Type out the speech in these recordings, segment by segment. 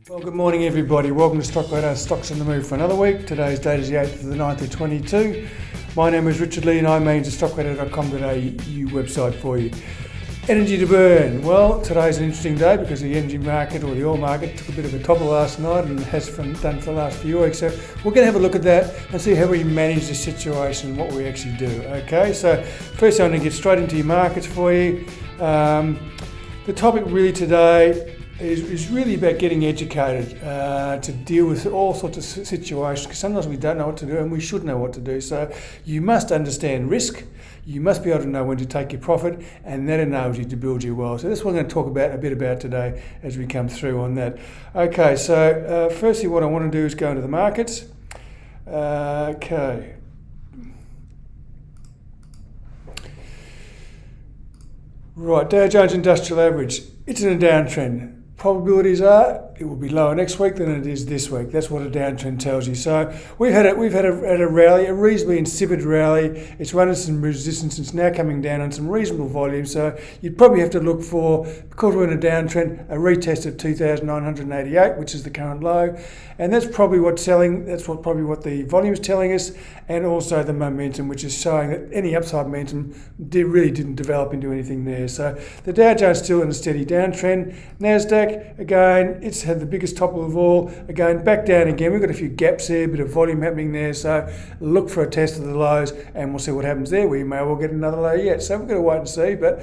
Well, good morning everybody. Welcome to Stockradar, Stocks on the Move for another week. Today's date is the 8th of the 9th of 22. My name is Richard Lee and I manage the stockradar.com.au website for you. Energy to burn. Well, today's an interesting day because the energy market or the oil market took a bit of a topple last night and has done for the last few weeks. So we're going to have a look at that and see how we manage the situation and what we actually do. Okay, so first I'm going to get straight into your markets for you. The topic really today is really about getting educated to deal with all sorts of situations, because sometimes we don't know what to do and we should know what to do. So you must understand risk, you must be able to know when to take your profit, and that enables you to build your wealth. So that's what we're going to talk about a bit about today as we come through on that. Okay, so firstly what I want to do is go into the markets. Okay. Right, Dow Jones Industrial Average, it's in a downtrend. Probabilities are it will be lower next week than it is this week. That's what a downtrend tells you. So we've had a rally, a reasonably insipid rally. It's run into some resistance. It's now coming down on some reasonable volume. So you'd probably have to look for, because we're in a downtrend, a retest of 2,988, which is the current low, and that's probably what's selling. That's probably what the volume is telling us, and also the momentum, which is showing that any upside momentum really didn't develop into anything there. So the Dow Jones still in a steady downtrend. Nasdaq, again, it's had the biggest topple of all. Again, back down again. We've got a few gaps there, a bit of volume happening there. So look for a test of the lows and we'll see what happens there. We may well get another low yet. So we've got to wait and see, but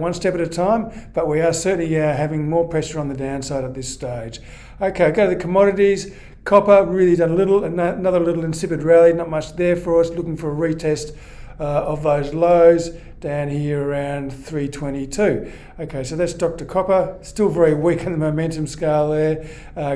one step at a time. But we are certainly having more pressure on the downside at this stage. Okay, go to the commodities. Copper really done another little insipid rally. Not much there for us. Looking for a retest of those lows down here around 322. Okay, so that's Dr. Copper, still very weak on the momentum scale there.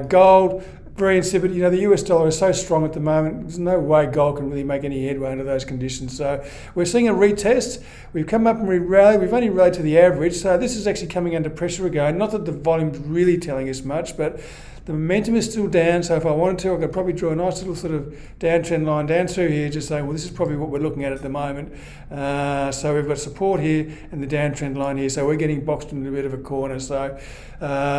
Gold, very insipid. You know, the US dollar is so strong at the moment, there's no way gold can really make any headway under those conditions. So we're seeing a retest. We've come up and rallied. We've only rallied to the average, so this is actually coming under pressure again. Not that the volume's really telling us much, but the momentum is still down, so if I wanted to, I could probably draw a nice little sort of downtrend line down through here, just saying, well, this is probably what we're looking at the moment. So we've got support here and the downtrend line here, so we're getting boxed into a bit of a corner. So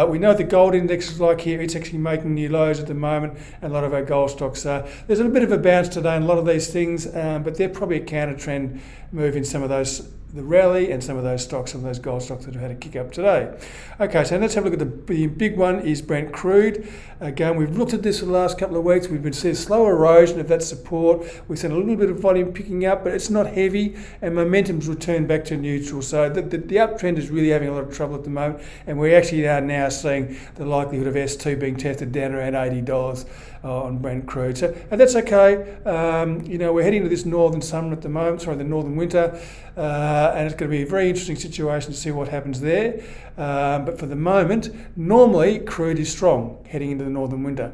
we know what the gold index is like here. It's actually making new lows at the moment, and a lot of our gold stocks. There's a bit of a bounce today in a lot of these things, but they're probably a counter trend move in some of those, the rally, and some of those stocks, some of those gold stocks that have had a kick up today. Okay, so let's have a look at the big one is Brent crude. Again, we've looked at this for the last couple of weeks. We've been seeing slow erosion of that support. We've seen a little bit of volume picking up, but it's not heavy, and momentum's returned back to neutral. So the uptrend is really having a lot of trouble at the moment, and we actually are now seeing the likelihood of S2 being tested down around $80 on Brent crude. So and that's okay. We're heading to this northern summer at the moment, the northern winter, and it's going to be a very interesting situation to see what happens there. But for the moment, normally crude is strong heading into the northern winter.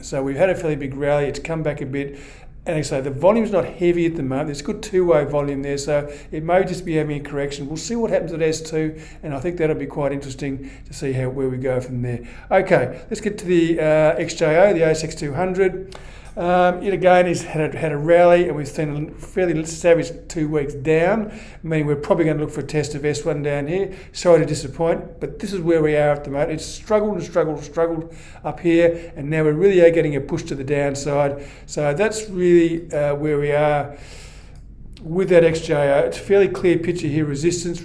So we've had a fairly big rally. It's come back a bit. And I say the volume's not heavy at the moment. There's good two-way volume there, so it may just be having a correction. We'll see what happens at S2, and I think that'll be quite interesting to see where we go from there. Okay, let's get to the XJO, the ASX 200. It again has had a rally, and we've seen a fairly savage 2 weeks down, meaning we're probably going to look for a test of S1 down here. Sorry to disappoint, but this is where we are at the moment. It's struggled up here, and now we really are getting a push to the downside. So that's really where we are with that XJO. It's a fairly clear picture here. Resistance,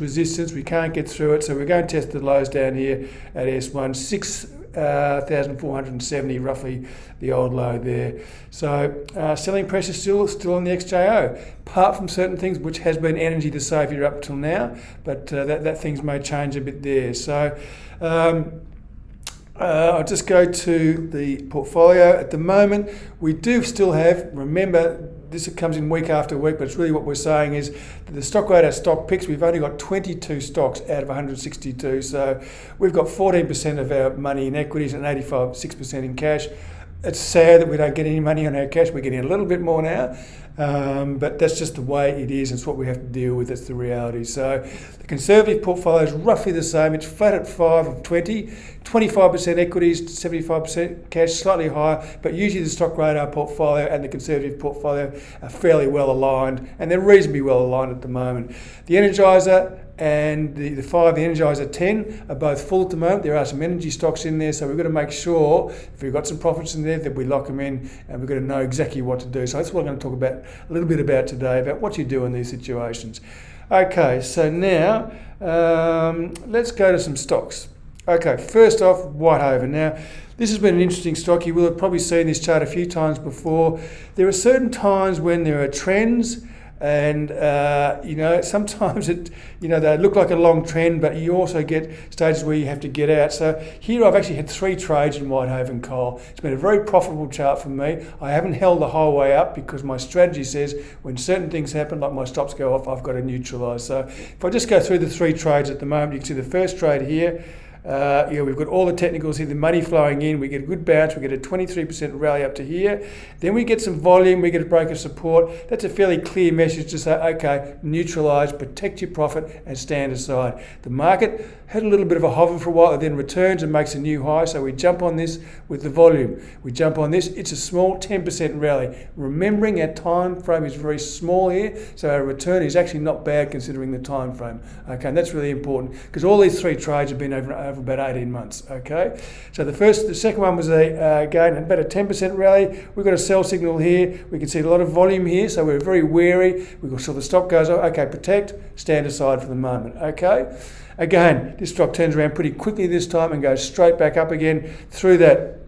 we can't get through it, so we're going to test the lows down here at S1, 6,470 roughly, the old low there. So selling pressure still on the XJO, apart from certain things, which has been energy the saviour up till now, but that things may change a bit there. So I'll just go to the portfolio. At the moment, we do still have, remember, this comes in week after week, but it's really what we're saying is that the Stockradar stock picks, we've only got 22 stocks out of 162. So we've got 14% of our money in equities and 6% in cash. It's sad that we don't get any money on our cash. We're getting a little bit more now, but that's just the way it is. It's what we have to deal with. That's the reality. So the conservative portfolio is roughly the same. It's flat at 5 of 20, 25% equities, 75% cash, slightly higher, but usually the Stockradar portfolio and the conservative portfolio are fairly well aligned, and they're reasonably well aligned at the moment. The Energizer, and the 5, the Energizer 10 are both full at the moment. There are some energy stocks in there, so we've got to make sure if we've got some profits in there that we lock them in, and we've got to know exactly what to do. So that's what I'm going to talk about a little bit about today, about what you do in these situations. Okay, so now let's go to some stocks. Okay, first off, Whitehaven. Now, this has been an interesting stock. You will have probably seen this chart a few times before. There are certain times when there are trends, and sometimes they look like a long trend, but you also get stages where you have to get out. So here I've actually had 3 trades in Whitehaven coal. It's been a very profitable chart for me. I haven't held the whole way up because my strategy says when certain things happen, like my stops go off, I've got to neutralise. So if I just go through the 3 trades at the moment, you can see the first trade here. We've got all the technicals here, the money flowing in, we get a good bounce, we get a 23% rally up to here, then we get some volume, we get a break of support. That's a fairly clear message to say, okay, neutralise, protect your profit and stand aside. The market had a little bit of a hover for a while, it then returns and makes a new high, so we jump on this with the volume. We jump on this, it's a small 10% rally. Remembering our time frame is very small here, so our return is actually not bad considering the time frame. Okay, and that's really important because all these 3 trades have been over about 18 months. Okay, so the second one was again about a 10% rally. We've got a sell signal here. We can see a lot of volume here, so we're very wary. We saw the stock goes up. Okay, protect, stand aside for the moment. Okay, again, this stock turns around pretty quickly this time and goes straight back up again through that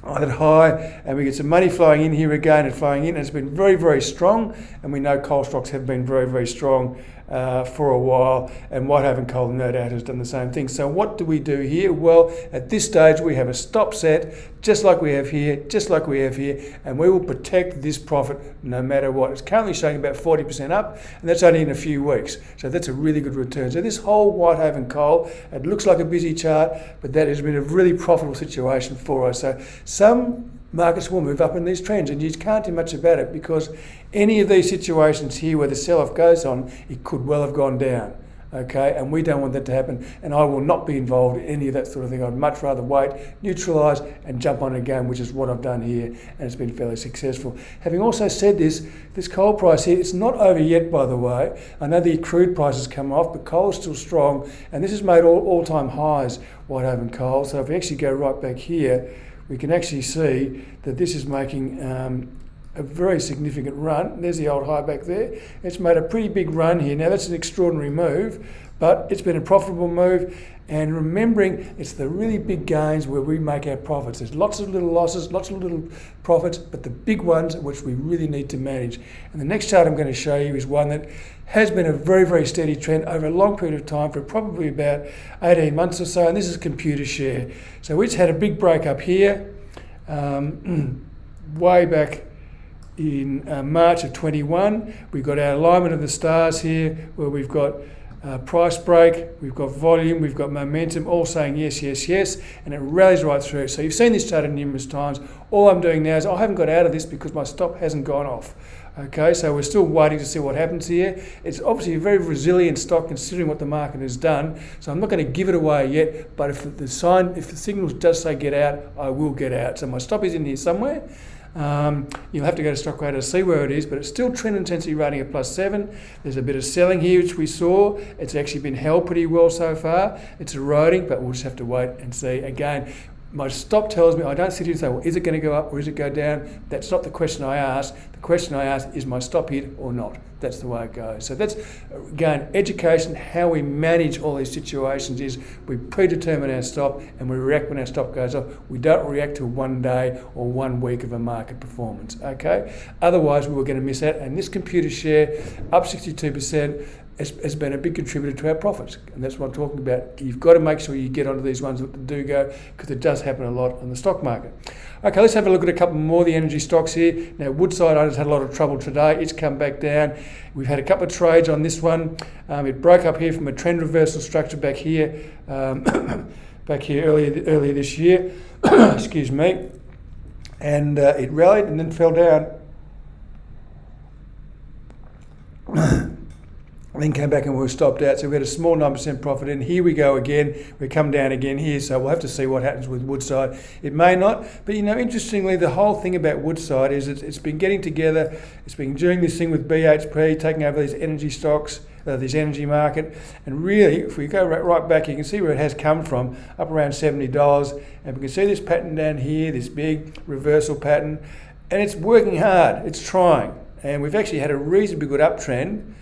high, and we get some money flowing in here again and flowing in. And it's been very, very strong, and we know coal stocks have been very, very strong for a while, and Whitehaven Coal no doubt has done the same thing. So what do we do here? Well, at this stage we have a stop set, just like we have here, and we will protect this profit no matter what. It's currently showing about 40% up, and that's only in a few weeks. So that's a really good return. So this whole Whitehaven Coal, it looks like a busy chart, but that has been a really profitable situation for us. So some markets will move up in these trends, and you can't do much about it because any of these situations here where the sell-off goes on, it could well have gone down. Okay, and we don't want that to happen, and I will not be involved in any of that sort of thing. I'd much rather wait, neutralise and jump on again, which is what I've done here, and it's been fairly successful. Having also said this coal price here, it's not over yet, by the way. I know the crude price has come off, but coal is still strong, and this has made all-time highs, Whitehaven Coal. So if we actually go right back here, we can actually see that this is making a very significant run. There's the old high back there. It's made a pretty big run here. Now that's an extraordinary move, but it's been a profitable move. And remembering, it's the really big gains where we make our profits. There's lots of little losses, lots of little profits, but the big ones which we really need to manage. And the next chart I'm going to show you is one that has been a very, very steady trend over a long period of time for probably about 18 months or so, and this is computer share. So it's had a big break up here, way back in March of 21. We've got our alignment of the stars here, where we've got price break, we've got volume, we've got momentum, all saying yes, yes, yes, and it rallies right through. So you've seen this chart numerous times. All I'm doing now is I haven't got out of this because my stop hasn't gone off. Okay, so we're still waiting to see what happens here. It's obviously a very resilient stock considering what the market has done. So I'm not going to give it away yet, but if the signal does say get out, I will get out. So my stop is in here somewhere. You'll have to go to Stockradar to see where it is, but it's still trend intensity rating at +7. There's a bit of selling here, which we saw. It's actually been held pretty well so far. It's eroding, but we'll just have to wait and see. Again, my stop tells me, I don't sit here and say, well, is it going to go up or is it go down? That's not the question I ask. The question I ask is my stop hit or not? That's the way it goes. So that's, again, education, how we manage all these situations is we predetermine our stop and we react when our stop goes off. We don't react to 1 day or 1 week of a market performance, okay? Otherwise, we were going to miss out. And this computer share, up 62%, has been a big contributor to our profits, and that's what I'm talking about. You've got to make sure you get onto these ones that do go, because it does happen a lot on the stock market. Okay, let's have a look at a couple more of the energy stocks here. Now, Woodside has had a lot of trouble today. It's come back down. We've had a couple of trades on this one. It broke up here from a trend reversal structure back here, earlier this year. Excuse me. And it rallied and then fell down. Then came back and we were stopped out, so we had a small 9% profit in. Here we go again, we come down again here, so we'll have to see what happens with Woodside. It may not, but interestingly, the whole thing about Woodside is it's been getting together, it's been doing this thing with BHP, taking over these energy stocks, this energy market. And really, if we go right back, you can see where it has come from, up around $70. And we can see this pattern down here, this big reversal pattern. And it's working hard, it's trying. And we've actually had a reasonably good uptrend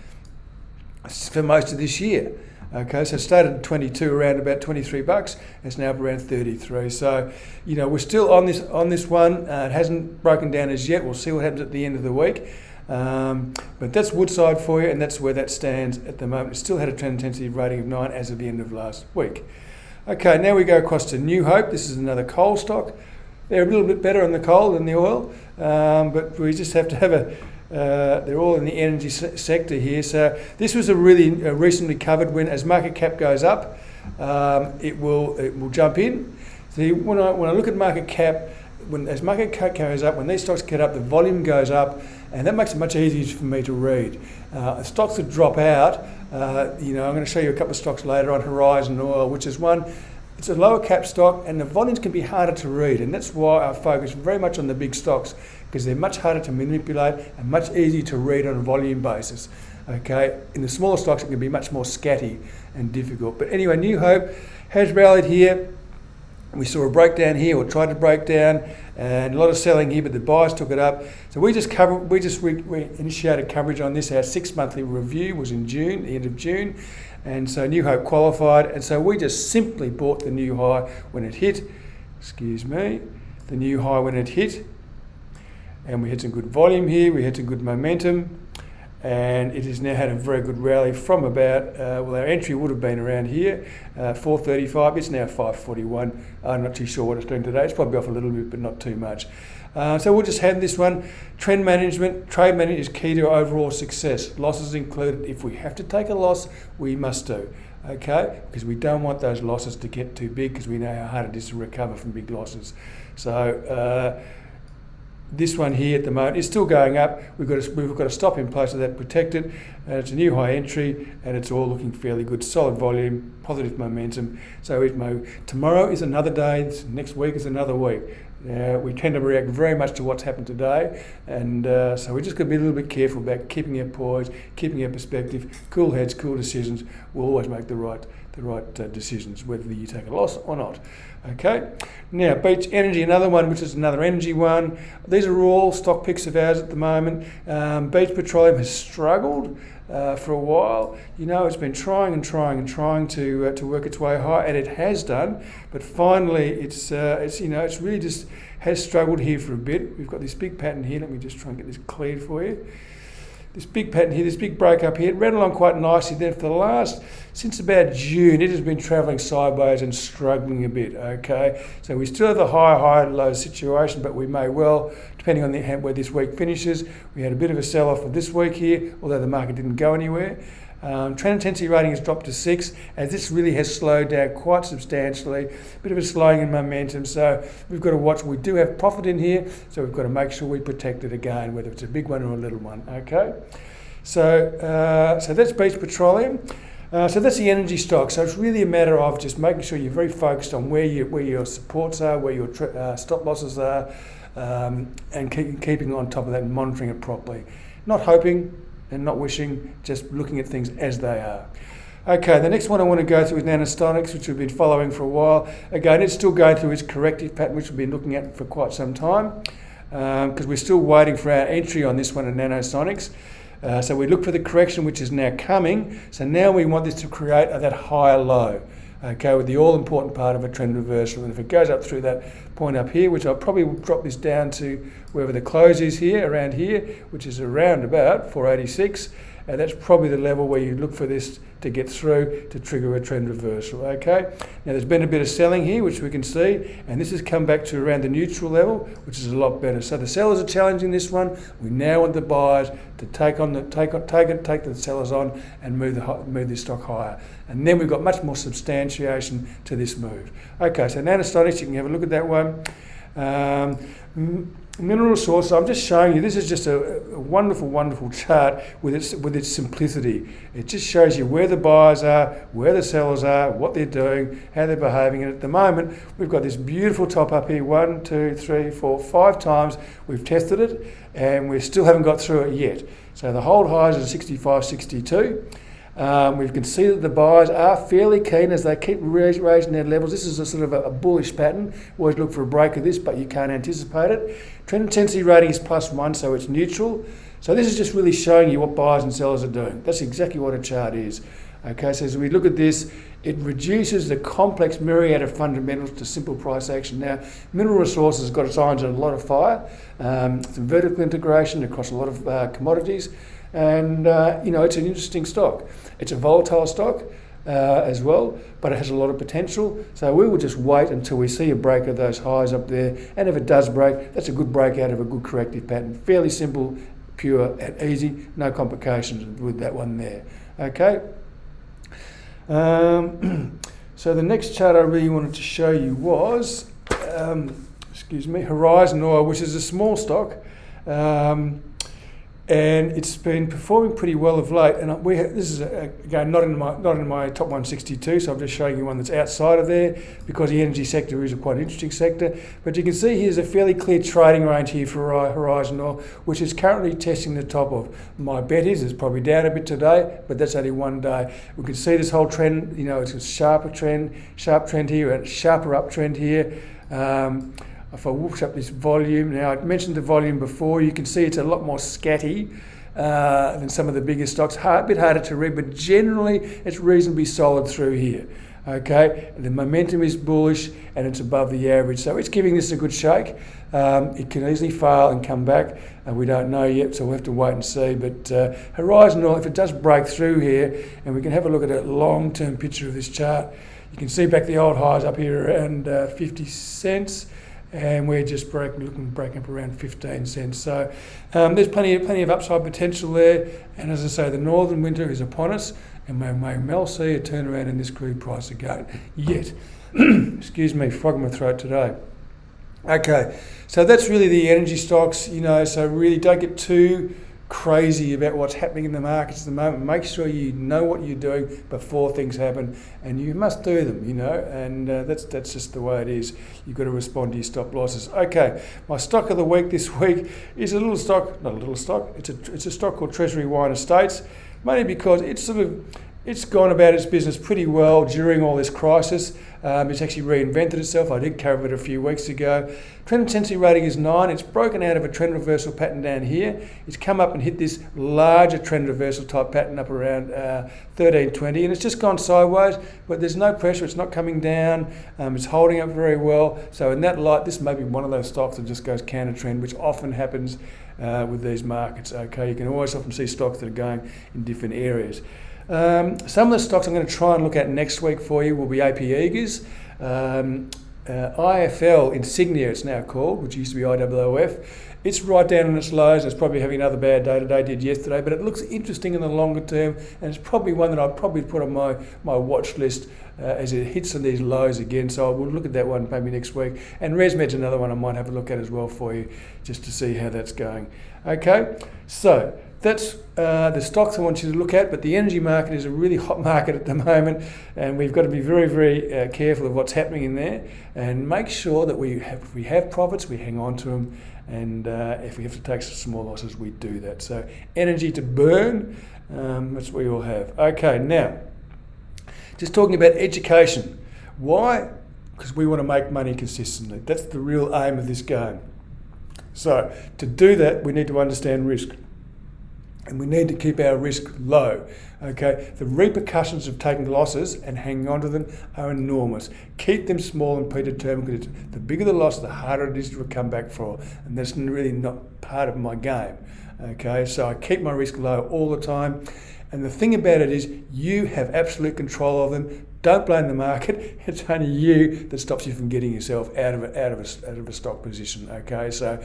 for most of this year. Okay, so it started at 22, around about $23. It's now up around 33. So, you know, we're still on this one. It hasn't broken down as yet. We'll see what happens at the end of the week. But that's Woodside for you, and that's where that stands at the moment. It still had a trend intensity rating of 9 as of the end of last week. Okay, now we go across to New Hope. This is another coal stock. They're a little bit better on the coal than the oil, but we just have to have they're all in the energy sector here. So this was a really recently covered when, as market cap goes up, it will jump in. See, when I look at market cap, as market cap goes up, when these stocks get up, the volume goes up, and that makes it much easier for me to read. Stocks that drop out, I'm going to show you a couple of stocks later on, Horizon Oil, which is one. It's a lower cap stock, and the volumes can be harder to read, and that's why I focus very much on the big stocks, because they're much harder to manipulate and much easier to read on a volume basis. Okay, in the smaller stocks it can be much more scatty and difficult. But anyway, New Hope has rallied here. We saw a breakdown here, or tried to break down, and a lot of selling here, but the buyers took it up. So we initiated coverage on this. Our 6 monthly review was in June, the end of June, and so New Hope qualified, and so we just simply bought the new high when it hit. The new high when it hit, and we had some good volume here. We had some good momentum, and it has now had a very good rally from about, our entry would have been around here, 435, it's now 541. I'm not too sure what it's doing today. It's probably off a little bit, but not too much. So we'll just have this one. Trend management, trade management is key to overall success. Losses included. If we have to take a loss, we must do. Okay, because we don't want those losses to get too big, because we know how hard it is to recover from big losses. So this one here at the moment is still going up. We've got a stop in place of that protected. It's a new high entry, and it's all looking fairly good. Solid volume, positive momentum. So tomorrow is another day. Next week is another week. We tend to react very much to what's happened today, and so we're just going to be a little bit careful about keeping our poise, keeping our perspective. Cool heads, cool decisions. We'll always make the right decisions, whether you take a loss or not. Okay. Now, Beach Energy, another one, which is another energy one. These are all stock picks of ours at the moment. Beach Petroleum has struggled for a while. You know, it's been trying to work its way high, and it has done. But finally, it's really just has struggled here for a bit. We've got this big pattern here. Let me just try and get this cleared for you. This big pattern here, this big break up here, it ran along quite nicely. Then since about June, it has been travelling sideways and struggling a bit, okay? So we still have the high-low situation, but we may well, depending on where this week finishes. We had a bit of a sell-off of this week here, although the market didn't go anywhere. Trend intensity rating has dropped to 6, as this really has slowed down quite substantially. A bit of a slowing in momentum, so we've got to watch. We do have profit in here, so we've got to make sure we protect it again, whether it's a big one or a little one. Okay, so that's Beach Petroleum. So that's the energy stock. So it's really a matter of just making sure you're very focused on where your supports are, where your stop losses are, and keeping on top of that and monitoring it properly. Not hoping and not wishing, just looking at things as they are. Okay, the next one I want to go through is Nanosonics, which we've been following for a while. Again, it's still going through its corrective pattern, which we've been looking at for quite some time, because we're still waiting for our entry on this one in Nanosonics. So we look for the correction, which is now coming. So now we want this to create that higher low, okay, with the all-important part of a trend reversal. And if it goes up through that point up here, which I'll probably drop this down to wherever the close is here, around here, which is around about 486, and that's probably the level where you look for this to get through to trigger a trend reversal, okay? Now there's been a bit of selling here, which we can see, and this has come back to around the neutral level, which is a lot better. So the sellers are challenging this one. We now want the buyers to take the sellers on and move this stock higher. And then we've got much more substantiation to this move. Okay, so Nanosonics, you can have a look at that one. Mineral resources, I'm just showing you, this is just a wonderful, wonderful chart with its simplicity. It just shows you where the buyers are, where the sellers are, what they're doing, how they're behaving. And at the moment, we've got this beautiful top up here, 1, 2, 3, 4, 5 times we've tested it, and we still haven't got through it yet. So the hold highs are 65, 62. We can see that the buyers are fairly keen as they keep raising their levels. This is a sort of a bullish pattern. Always look for a break of this, but you can't anticipate it. Trend intensity rating is +1, so it's neutral. So this is just really showing you what buyers and sellers are doing. That's exactly what a chart is. Okay, so as we look at this, it reduces the complex myriad of fundamentals to simple price action. Now, mineral resources has got its irons on a lot of fire. Some vertical integration across a lot of commodities. And, it's an interesting stock. It's a volatile stock as well, but it has a lot of potential. So we will just wait until we see a break of those highs up there. And if it does break, that's a good breakout of a good corrective pattern. Fairly simple, pure and easy, no complications with that one there. Okay. So the next chart I really wanted to show you was, Horizon Oil, which is a small stock. And it's been performing pretty well of late. And this is again not in my top 162, so I'm just showing you one that's outside of there because the energy sector is a quite interesting sector. But you can see here's a fairly clear trading range here for Horizon Oil, which is currently testing the top of. My bet is it's probably down a bit today, but that's only one day. We can see this whole trend. It's a sharp trend here, and a sharper uptrend here. If I whoosh up this volume, now I mentioned the volume before, you can see it's a lot more scatty than some of the bigger stocks. A bit harder to read, but generally it's reasonably solid through here. Okay, the momentum is bullish and it's above the average, so it's giving this a good shake. It can easily fail and come back, and we don't know yet, so we'll have to wait and see. But Horizon Oil, if it does break through here, and we can have a look at a long-term picture of this chart, you can see back the old highs up here around 50 cents. And we're just breaking up around 15 cents. So there's plenty of upside potential there. And as I say, the northern winter is upon us, and we may well see a turnaround in this crude price again. Yet, excuse me, frog in my throat today. Okay, so that's really the energy stocks. So really don't get too crazy about what's happening in the markets at the moment. Make sure you know what you're doing before things happen, and you must do them, and that's just the way it is. You've got to respond to your stop losses. Okay, my stock of the week this week is a little stock, not a little stock, it's a stock called Treasury Wine Estates, mainly because it's gone about its business pretty well during all this crisis. It's actually reinvented itself. I did cover it a few weeks ago. Trend intensity rating is 9. It's broken out of a trend reversal pattern down here. It's come up and hit this larger trend reversal type pattern up around 13.20, and it's just gone sideways, but there's no pressure. It's not coming down. It's holding up very well. So in that light, this may be one of those stocks that just goes counter trend, which often happens with these markets. Okay, you can always often see stocks that are going in different areas. Some of the stocks I'm going to try and look at next week for you will be AP Eagers, IFL Insignia it's now called, which used to be IWOF. It's right down on its lows, and it's probably having another bad day today, did yesterday, but it looks interesting in the longer term, and it's probably one that I'll probably put on my watch list as it hits on these lows again. So I will look at that one maybe next week. And ResMed's another one I might have a look at as well for you, just to see how that's going. Okay, so that's the stocks I want you to look at, but the energy market is a really hot market at the moment, and we've got to be very, very careful of what's happening in there, and make sure that if we have profits, we hang on to them, and if we have to take some small losses, we do that. So energy to burn, that's what we all have. Okay, now, just talking about education. Why? Because we want to make money consistently. That's the real aim of this game. So to do that, we need to understand risk. And we need to keep our risk low. Okay, the repercussions of taking losses and hanging on to them are enormous. Keep them small and predetermined, because the bigger the loss, the harder it is to come back for, and that's really not part of my game. Okay, so I keep my risk low all the time, and the thing about it is you have absolute control of them. Don't blame the market. It's only you that stops you from getting yourself out of a stock position. Okay, so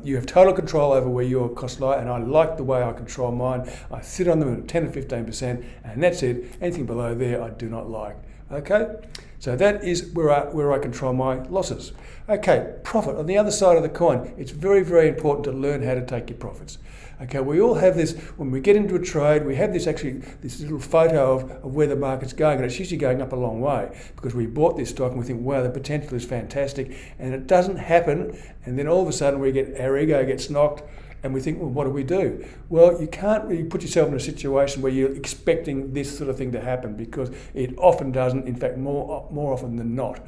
you have total control over where your costs lie, and I like the way I control mine. I sit on them at 10 or 15%, and that's it. Anything below there, I do not like. Okay, so that is where I control my losses. Okay, profit on the other side of the coin. It's very, very important to learn how to take your profits. Okay, we all have this, when we get into a trade, we have this little photo of where the market's going, and it's usually going up a long way because we bought this stock and we think, wow, the potential is fantastic, and it doesn't happen, and then all of a sudden our ego gets knocked, And we think, well, what do we do? Well, you can't really put yourself in a situation where you're expecting this sort of thing to happen, because it often doesn't, in fact, more often than not.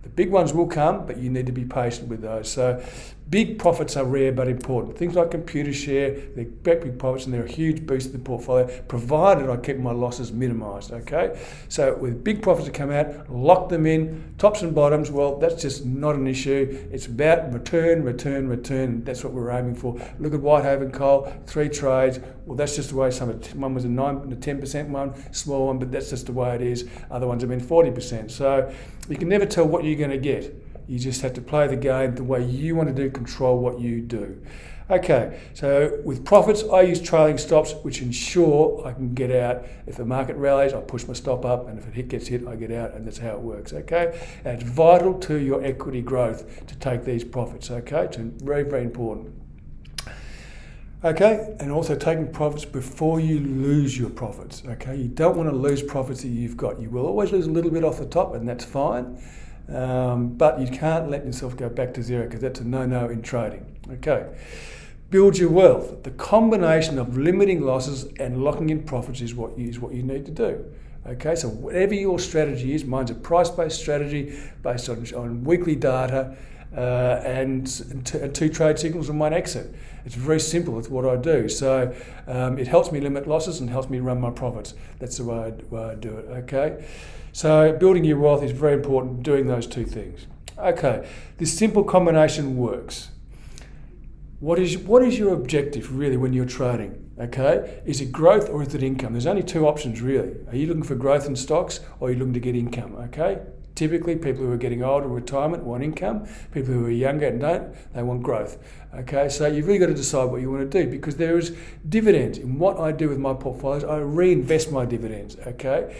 The big ones will come, but you need to be patient with those. So big profits are rare but important. Things like Computershare, they're big profits and they're a huge boost to the portfolio, provided I keep my losses minimised, okay? So with big profits that come out, lock them in, tops and bottoms, well, that's just not an issue. It's about return. That's what we're aiming for. Look at Whitehaven Coal, 3 trades. Well, that's just the way one was a 10% one, small one, but that's just the way it is. Other ones have been 40%. So you can never tell what you're going to get. You just have to play the game the way you want to do, control what you do. Okay, so with profits, I use trailing stops, which ensure I can get out. If the market rallies, I push my stop up, and if it gets hit, I get out, and that's how it works, okay? And it's vital to your equity growth to take these profits, okay? It's very, very important. Okay, and also taking profits before you lose your profits, okay? You don't want to lose profits that you've got. You will always lose a little bit off the top, and that's fine. But you can't let yourself go back to zero, because that's a no-no in trading. Okay, build your wealth. The combination of limiting losses and locking in profits is what you need to do. Okay, so whatever your strategy is, mine's a price-based strategy based on weekly data and 2 trade signals and 1 exit. It's very simple. It's what I do. So it helps me limit losses and helps me run my profits. That's the way I do it. Okay. So building your wealth is very important, doing those 2 things. Okay, this simple combination works. What is your objective really when you're trading? Okay, is it growth or is it income? There's only 2 options really. Are you looking for growth in stocks, or are you looking to get income? Okay, typically people who are getting older, retirement, want income. People who are younger and they want growth. Okay, so you've really got to decide what you want to do, because there is dividends. In what I do with my portfolios, I reinvest my dividends. Okay.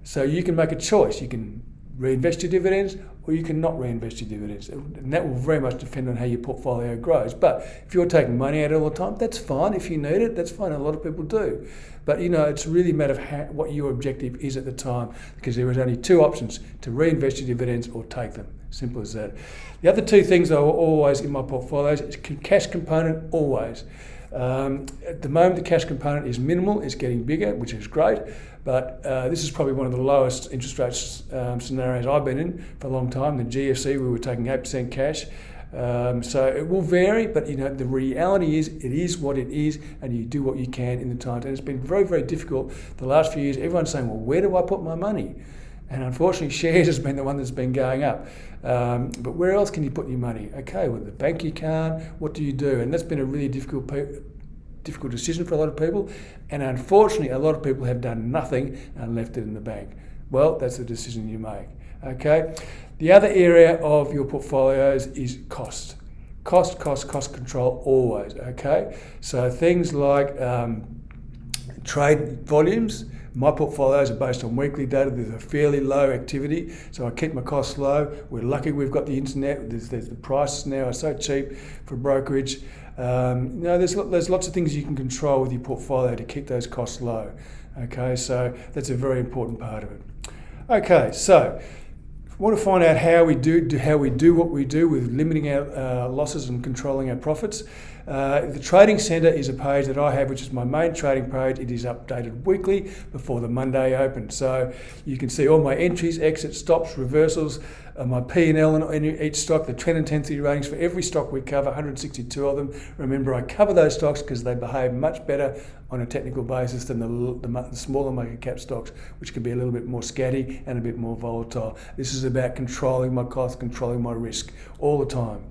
So you can make a choice. You can reinvest your dividends, or you can not reinvest your dividends. And that will very much depend on how your portfolio grows. But if you're taking money out all the time, that's fine. If you need it, that's fine. A lot of people do. But it's really a matter of what your objective is at the time, because there is only 2 options: to reinvest your dividends or take them. Simple as that. The other 2 things that are always in my portfolios is cash component, always. At the moment, the cash component is minimal. It's getting bigger, which is great. But this is probably one of the lowest interest rates scenarios I've been in for a long time. The GFC, we were taking 8% cash. So it will vary, but the reality is it is what it is, and you do what you can in the time. And it's been very, very difficult the last few years. Everyone's saying, well, where do I put my money? And unfortunately, shares has been the one that's been going up. But where else can you put your money? Okay, well, the bank you can't. What do you do? And that's been a really difficult decision for a lot of people. And unfortunately, a lot of people have done nothing and left it in the bank. Well, that's the decision you make. Okay. The other area of your portfolios is cost. Cost control always. Okay. So things like trade volumes. My portfolios are based on weekly data. There's a fairly low activity, so I keep my costs low. We're lucky we've got the internet. There's the prices now are so cheap for brokerage. There's lots of things you can control with your portfolio to keep those costs low. Okay, so that's a very important part of it. Okay, so if you want to find out how we do what we do with limiting our losses and controlling our profits, the Trading Centre is a page that I have, which is my main trading page. It is updated weekly before the Monday open. So you can see all my entries, exits, stops, reversals, my P&L in each stock, the trend intensity ratings for every stock we cover, 162 of them. Remember, I cover those stocks because they behave much better on a technical basis than the smaller market cap stocks, which can be a little bit more scatty and a bit more volatile. This is about controlling my costs, controlling my risk all the time.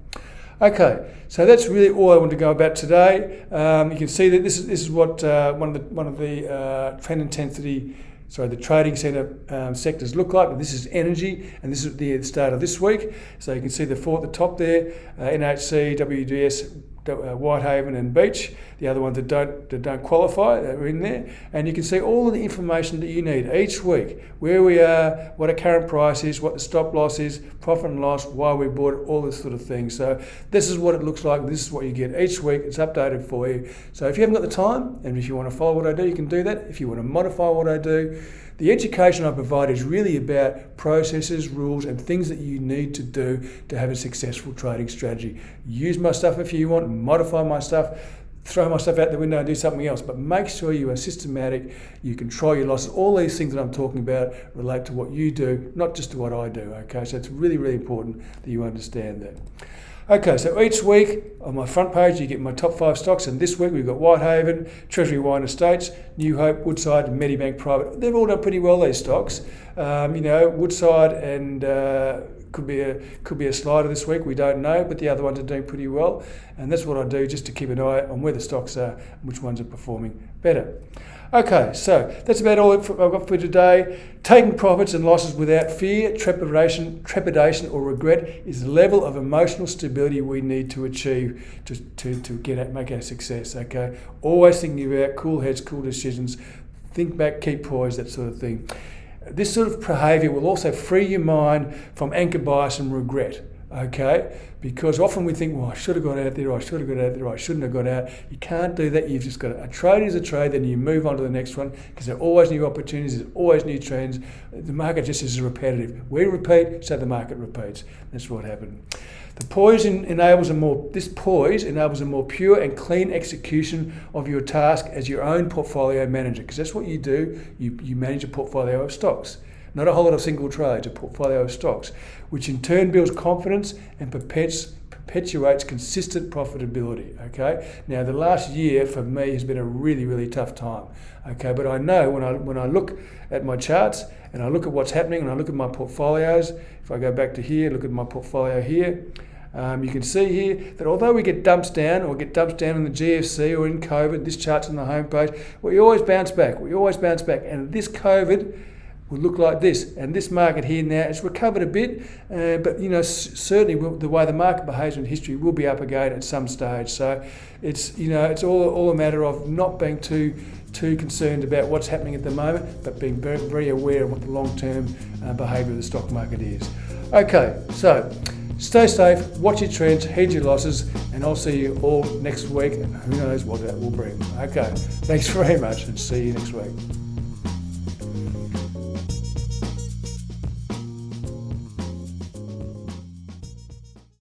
Okay, so that's really all I want to go about today. You can see that this is what one of the trend intensity, the Trading Centre sectors look like. This is energy, and this is the start of this week. So you can see the 4 at the top there: NHC, WDS, Whitehaven, and Beach. The other ones that don't qualify, that are in there. And you can see all of the information that you need each week: where we are, what our current price is, what the stop loss is, profit and loss, why we bought it, all this sort of thing. So this is what it looks like. This is what you get each week. It's updated for you. So if you haven't got the time, and if you want to follow what I do, you can do that. If you want to modify what I do, the education I provide is really about processes, rules, and things that you need to do to have a successful trading strategy. Use my stuff if you want, modify my stuff. throw my stuff out the window and do something else. But make sure you are systematic, you control your losses. All these things that I'm talking about relate to what you do, not just to what I do, okay? So it's really, really important that you understand that. Okay, so each week on my front page you get my top 5 stocks, and this week we've got Whitehaven, Treasury Wine Estates, New Hope, Woodside and Medibank Private. They've all done pretty well, these stocks. Woodside and could be a slider this week, we don't know, but the other ones are doing pretty well, and that's what I do, just to keep an eye on where the stocks are and which ones are performing better. Okay, so that's about all I've got for today. Taking profits and losses without fear, trepidation or regret is the level of emotional stability we need to achieve to make our success, okay? Always thinking about cool heads, cool decisions, think back, keep poised, that sort of thing. This sort of behaviour will also free your mind from anchor bias and regret, okay? Because often we think, well, I should have got out there, I should have got out there, I shouldn't have got out. You can't do that. You've just got a trade is a trade, then you move on to the next one, because there are always new opportunities, there's always new trends. The market just is repetitive. We repeat, so the market repeats. That's what happened. This poise enables a more pure and clean execution of your task as your own portfolio manager, because that's what you do. You manage a portfolio of stocks. Not a whole lot of single trades, a portfolio of stocks, which in turn builds confidence and perpetuates consistent profitability, okay? Now, the last year for me has been a really, really tough time, okay? But I know when I look at my charts and I look at what's happening and I look at my portfolios, if I go back to here, look at my portfolio here, you can see here that although we get dumps down in the GFC or in COVID, this chart's on the homepage, we always bounce back. And this COVID will look like this, and this market here now, it's recovered a bit, but certainly the way the market behaves in history will be up again at some stage. So it's all a matter of not being too concerned about what's happening at the moment, but being very, very aware of what the long-term behaviour of the stock market is. Okay, so stay safe, watch your trends, heed your losses, and I'll see you all next week, and who knows what that will bring. Okay, thanks very much, and see you next week.